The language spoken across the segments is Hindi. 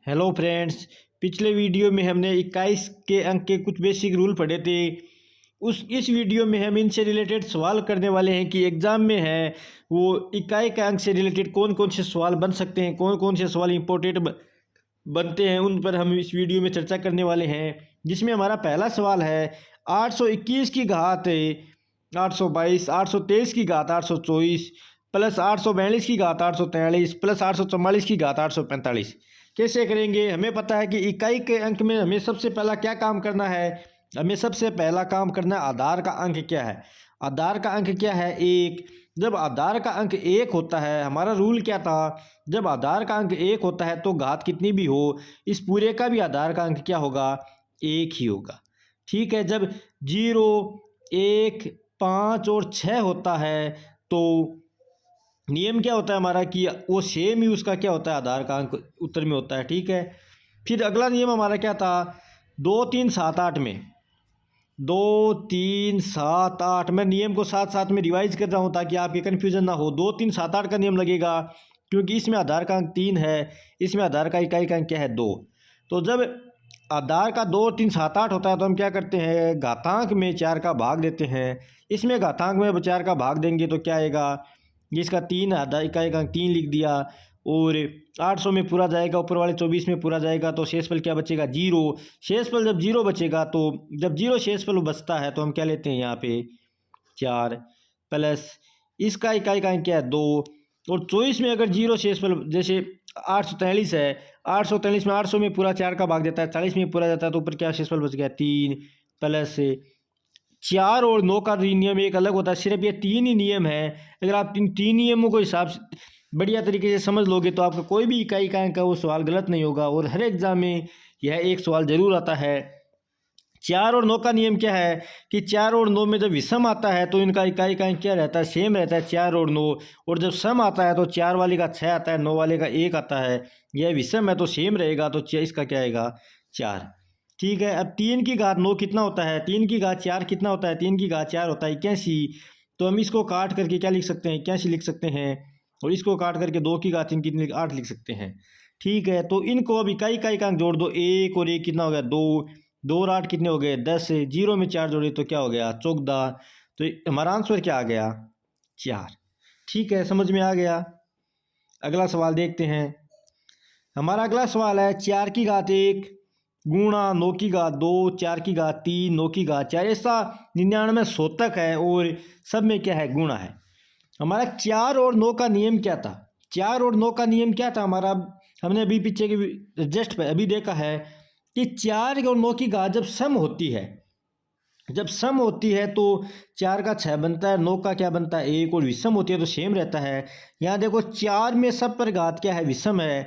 Hello friends. पिछले वीडियो में हमने 21 के अंक के कुछ बेसिक रूल पढ़े थे। इस वीडियो में हम इनसे रिलेटेड सवाल करने वाले हैं कि एग्ज़ाम में है वो 21 के अंक से रिलेटेड कौन कौन से सवाल बन सकते हैं, कौन कौन से सवाल इम्पोर्टेंट बनते हैं, उन पर हम इस वीडियो में चर्चा करने वाले हैं। जिसमें हमारा पहला सवाल है 821 की घात 822, 823 की घात 824 प्लस 842 की घात 843 प्लस 844 की घात 845 कैसे करेंगे। हमें पता है कि इकाई के अंक में हमें सबसे पहला क्या काम करना है। हमें सबसे पहला काम करना है आधार का अंक क्या है। आधार का अंक क्या है? एक। जब आधार का अंक एक होता है, हमारा रूल क्या था, जब आधार का अंक एक होता है तो घात कितनी भी हो इस पूरे का भी आधार का अंक क्या होगा? एक ही होगा। ठीक है। जब 0, 1, 5 और 6 होता है तो नियम क्या होता है हमारा कि वो सेम ही उसका क्या होता है आधार का अंक उत्तर में होता है। ठीक है। फिर अगला नियम हमारा क्या था? 2, 3, 7, 8 में 2, 3, 7, 8 मैं नियम को साथ साथ में रिवाइज कर रहा हूँ ताकि आपके कन्फ्यूजन ना हो। 2, 3, 7, 8 का नियम लगेगा क्योंकि इसमें आधार का अंक 3 है, इसमें आधार का इकाई का अंक क्या है? 2। तो जब आधार का 2, 3, 7, 8 होता है तो हम क्या करते हैं? घातांक में 4 का भाग देते हैं। इसमें घातांक में 4 का भाग देंगे तो क्या आएगा? जिसका 3 आधा इकाई का 3 लिख दिया और 800 में पूरा जाएगा, ऊपर वाले 24 में पूरा जाएगा तो शेषफल क्या बचेगा? 0। शेषफल जब 0 बचेगा तो जब 0 शेषफल बचता है तो हम क्या लेते हैं यहाँ पे? 4 प्लस इसका इकाई का क्या है? 2 और 24 में अगर 0 शेषफल जैसे 843 है, 843 में 800 में पूरा 4 का भाग देता है, 40 में पूरा जाता है तो ऊपर क्या शेषफल बच गया? 3 प्लस 4 और 9 का नियम एक अलग होता है। सिर्फ ये 3 ही नियम है। अगर आप इन 3 नियमों को हिसाब से बढ़िया तरीके से समझ लोगे तो आपका कोई भी इकाई का अंक का वो सवाल गलत नहीं होगा और हर एग्जाम में यह एक सवाल जरूर आता है। 4 और 9 का नियम क्या है कि 4 और 9 में जब विषम आता है तो इनका इकाई का अंक क्या रहता है? सेम रहता है 4 और 9। और जब सम आता है तो 4 वाले का 6 आता है, 9 वाले का 1 आता है। यह विषम है तो सेम रहेगा तो इसका क्या आएगा? 4। ठीक है। अब 3 की घात 9 कितना होता है? 3 की घात 4 कितना होता है? 3 की घात 4 होता है 81। तो हम इसको काट करके क्या लिख सकते हैं? 81 लिख सकते हैं। और इसको काट करके 2 की घात 3 कितनी? 8 लिख सकते हैं। ठीक है। तो इनको अब इकाई इकाई का अंक जोड़ दो। 1 और 1 कितना हो गया? 2। 2 और 8 कितने हो गए? 10। 0 में 4 जोड़े तो क्या हो गया? 14। तो हमारा आंसर क्या आ गया? 4। ठीक है, समझ में आ गया। अगला सवाल देखते हैं। हमारा अगला सवाल है 4 की घात 1 गुणा 9 की घात 2, 4 की घात 3, 9 की घात 4। ऐसा 99 शोतक है और सब में क्या है? गुणा है। हमारा 4 और 9 का नियम क्या था? 4 और 9 का नियम क्या था हमारा? हमने अभी पीछे के जस्ट पे अभी देखा है कि 4 और 9 की घात जब सम होती है, जब सम होती है तो 4 का 6 बनता है, 9 का क्या बनता है? 1। और विषम होती है तो सेम रहता है। यहाँ देखो 4 में सब पर घात क्या है? विषम है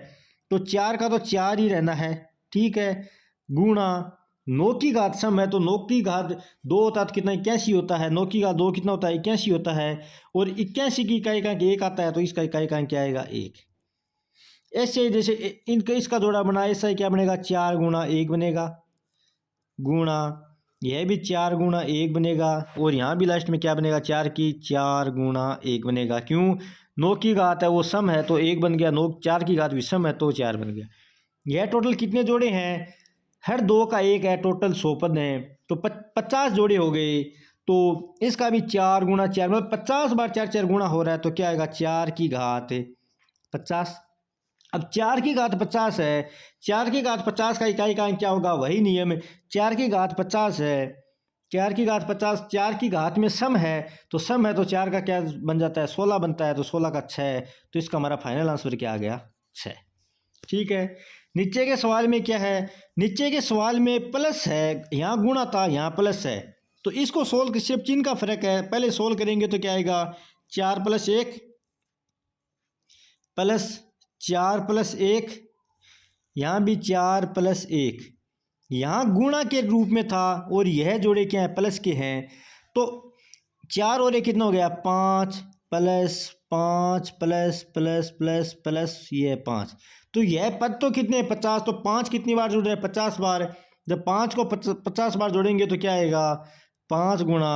तो 4 का तो 4 ही रहना है। ठीक है। गुणा 9 की घात सम है तो 9 की घात 2 होता है तो कितना? 81 होता है। 9 की घात 2 कितना होता है? 81 होता है। और 81 की इकाई का अंक 1 आता है तो इसका इकाई का अंक क्या आएगा? 1। ऐसे जैसे इनका इसका जोड़ा बना, ऐसा ही क्या बनेगा? 4 गुणा 1 बनेगा, गुणा यह भी 4 गुणा 1 बनेगा और यहाँ भी लास्ट में क्या बनेगा? 4 की 4 गुणा 1 बनेगा। क्यों? 9 की घात है वो सम है तो 1 बन गया। 9 4 की घात विषम है तो 4 बन गया। यह टोटल कितने जोड़े हैं? हर 2 का 1 है, टोटल 100 पद हैं तो 50 जोड़े हो गए। तो इसका भी 4 गुणा 4 मतलब 50 बार 4 4 गुणा हो रहा है तो क्या आएगा? 4 की घात 50। अब 4 की घात 50 है, 4 की घात 50 का इकाई का अंक क्या होगा? वही नियम। 4 की घात 50 है, 4 की घात 50, 4 की घात में सम है तो सम है तो 4 का क्या बन जाता है? 16 बनता है तो 16 का 6। तो इसका हमारा फाइनल आंसर क्या आ गया? 6। ठीक है। नीचे के सवाल में क्या है? नीचे के सवाल में प्लस है, यहाँ गुणा था यहाँ प्लस है तो इसको सोल्व सिर्फ चिन्ह का फर्क है। पहले सोल्व करेंगे तो क्या आएगा? 4 प्लस 1 प्लस 4 प्लस 1, यहाँ भी 4 प्लस 1, यहाँ गुणा के रूप में था और यह जोड़े क्या है? प्लस के हैं। तो 4 और 1 कितना हो गया? 5 plus 5 plus plus plus plus ये 5। तो यह पद तो कितने? 50। तो 5 कितनी बार जुड़ रहा है? 50 बार। जब 5 को 50 बार जोड़ेंगे तो क्या आएगा? 5 गुणा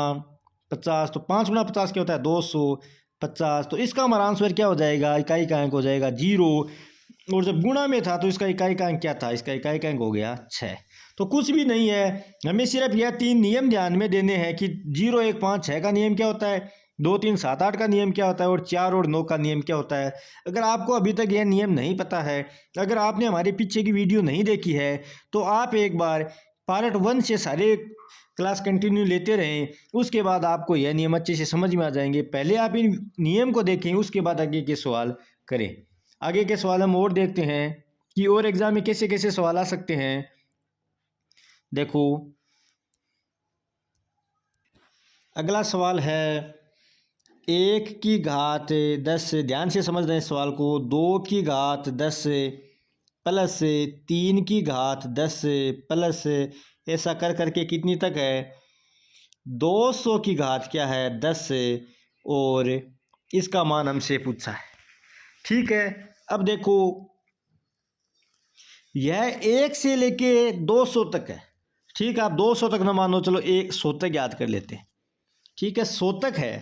50। तो 5 गुणा 50 क्या होता है? 250। तो इसका हमारा आंसर क्या हो जाएगा? इकाई का अंक हो जाएगा 0। और जब गुणा में था तो इसका इकाई का अंक क्या था, इसका इकाई का अंक हो गया 6। तो कुछ भी नहीं है, हमें सिर्फ यह 3 नियम ध्यान में देने हैं कि 0 1 5 6 का नियम क्या होता है, 2 3 7 8 का नियम क्या होता है और 4 और 9 का नियम क्या होता है। अगर आपको अभी तक यह नियम नहीं पता है, अगर आपने हमारे पीछे की वीडियो नहीं देखी है, तो आप एक बार पार्ट 1 से सारे क्लास कंटिन्यू लेते रहें, उसके बाद आपको यह नियम अच्छे से समझ में आ जाएंगे। पहले आप इन नियम को देखें, उसके बाद आगे के सवाल करें। आगे के सवाल हम और देखते हैं कि और एग्जाम में कैसे कैसे सवाल आ सकते हैं। देखो अगला सवाल है 1 की घात 10, ध्यान से समझ रहे हैं सवाल को। 2 की घात 10 प्लस 3 की घात 10 प्लस ऐसा कर करके कितनी तक है 200 की घात क्या है 10 और इसका मान हमसे पूछा है। ठीक है, अब देखो यह 1 से लेके 200 तक है। ठीक है, आप 200 तक ना मानो, चलो 100 तक याद कर लेते हैं। ठीक है, 100 तक है।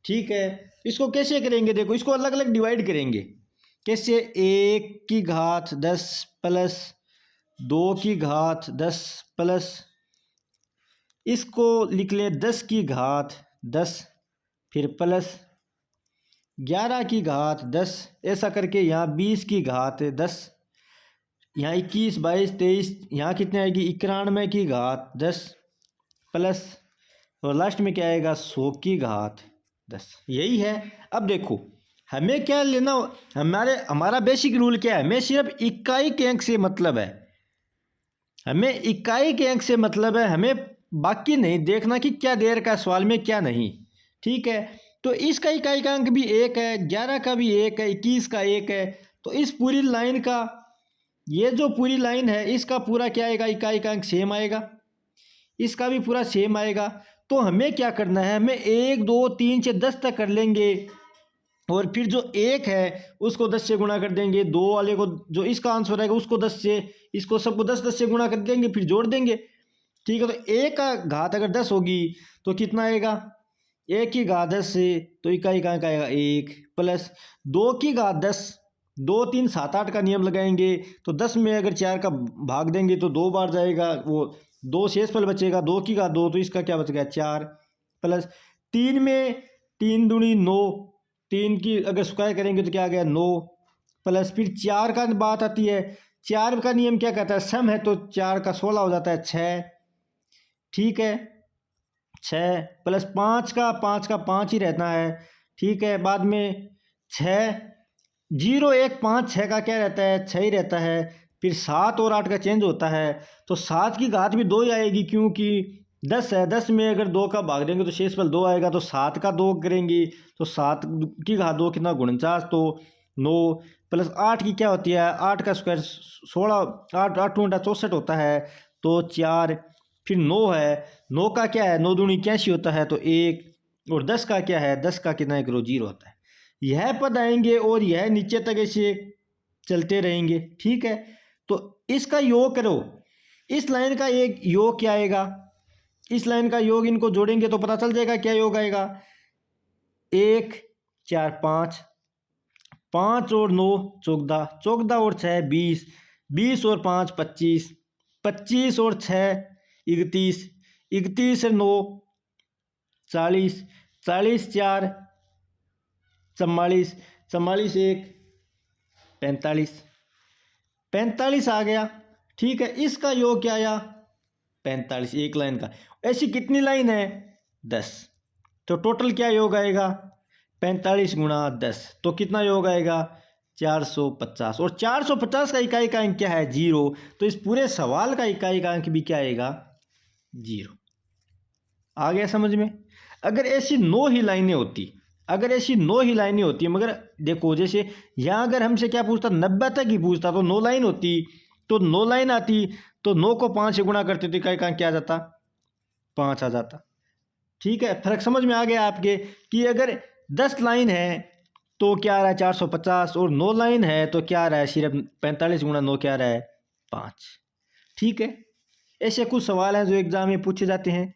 ठीक है, इसको कैसे करेंगे, देखो इसको अलग अलग डिवाइड करेंगे। कैसे, 1 की घात 10 प्लस 2 की घात 10 प्लस इसको लिख ले 10 की घात 10 फिर प्लस 11 की घात 10, ऐसा करके यहाँ 20 की घात 10, यहाँ 21 22 23, यहाँ कितने आएगी 91 की घात 10 प्लस और लास्ट में क्या आएगा 100 की घात 10। यही है। अब देखो हमें क्या लेना, हमारा बेसिक रूल क्या है, हमें सिर्फ इकाई के अंक से मतलब है। हमें इकाई के अंक से मतलब है, हमें बाकी नहीं देखना कि क्या दे रखा है सवाल में क्या नहीं। ठीक है, तो इसका इकाई का अंक भी 1 है, 11 का भी 1 है, 21 का 1 है। तो इस पूरी लाइन का, ये जो पूरी लाइन है इसका पूरा क्या आएगा, इकाई का अंक सेम आएगा, इसका भी पूरा सेम आएगा। तो हमें क्या करना है, हमें 1 2 3 से 10 तक कर लेंगे और फिर जो 1 है उसको 10 से गुणा कर देंगे, 2 वाले को जो इसका आंसर आएगा उसको 10 से, इसको सबको 10 10 से गुणा कर देंगे, फिर जोड़ देंगे। ठीक है, तो 1 का घात अगर 10 होगी तो कितना आएगा 1 की घात 10 से, तो इकाई का अंक आएगा 1 प्लस 2 की घात 10, 2 3 7 8 का नियम लगाएंगे तो 10 में अगर 4 का भाग देंगे तो 2 बार जाएगा, वो 2 शेषफल बचेगा, 2 की घात 2, तो इसका क्या बच गया 4 प्लस 3 में 3 दूनी 9, 3 की अगर स्क्वायर करेंगे तो क्या आ गया 9 प्लस फिर 4 का बात आती है, 4 का नियम क्या कहता है सम है, तो 4 का 16 हो जाता है 6। ठीक है, 6 प्लस 5 का 5 ही रहता है। ठीक है, बाद में 6 0 1 5 6 का क्या रहता है 6 ही रहता है। फिर 7 और 8 का चेंज होता है, तो 7 की घात भी 2 ही आएगी क्योंकि 10 है, 10 में अगर 2 का भाग देंगे तो शेषफल 2 आएगा, तो 7 का 2 करेंगे तो 7 की घात 2 कितना 49, तो 9 प्लस 8 की क्या होती है 8 का स्क्वायर 16, 8 8 64 होता है, तो 4 फिर 9 है, 9 का क्या है 9 दूनी 81 होता है, तो 1 और 10 का क्या है 10 का कितना 1 0 होता है। यह पद आएंगे और यह नीचे तक ऐसे चलते रहेंगे। ठीक है, तो इसका योग करो, इस लाइन का एक योग क्या आएगा, इस लाइन का योग इनको जोड़ेंगे तो पता चल जाएगा क्या योग आएगा 1 4 5, 5 और 9 14, 14 और 6 20, 20 और 5 25, 25 और 6 31, 31 और 9 40, 40 4 44, 44 1 45, 45 आ गया। ठीक है, इसका योग क्या आया 45, एक लाइन का। ऐसी कितनी लाइन है 10, तो टोटल क्या योग आएगा 45 गुणा 10, तो कितना योग आएगा 450, और 450 का इकाई का अंक क्या है 0, तो इस पूरे सवाल का इकाई का अंक भी क्या आएगा 0। आ गया समझ में। अगर ऐसी 9 ही लाइनें होती, अगर ऐसी 9 ही लाइनें होती, मगर देखो जैसे यहाँ अगर हमसे क्या पूछता 90 तक ही पूछता तो 9 लाइन होती, तो 9 लाइन आती तो 9 को 5 से गुणा करते तो इकाई का अंक क्या आ जाता 5 आ जाता। ठीक है, फर्क समझ में आ गया आपके कि अगर 10 लाइन है तो क्या आ रहा है 450, और 9 लाइन है तो क्या आ रहा है सिर्फ 45 गुणा 9 क्या आ रहा है 5। ठीक है, ऐसे कुछ सवाल हैं जो एग्जाम में पूछे जाते हैं।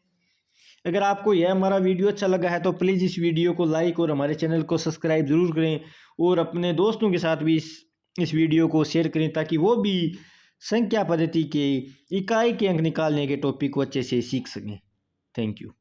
अगर आपको यह हमारा वीडियो अच्छा लगा है तो प्लीज़ इस वीडियो को लाइक और हमारे चैनल को सब्सक्राइब ज़रूर करें, और अपने दोस्तों के साथ भी इस इस वीडियो को शेयर करें ताकि वो भी संख्या पद्धति के इकाई के अंक निकालने के टॉपिक को अच्छे से सीख सकें। Thank you.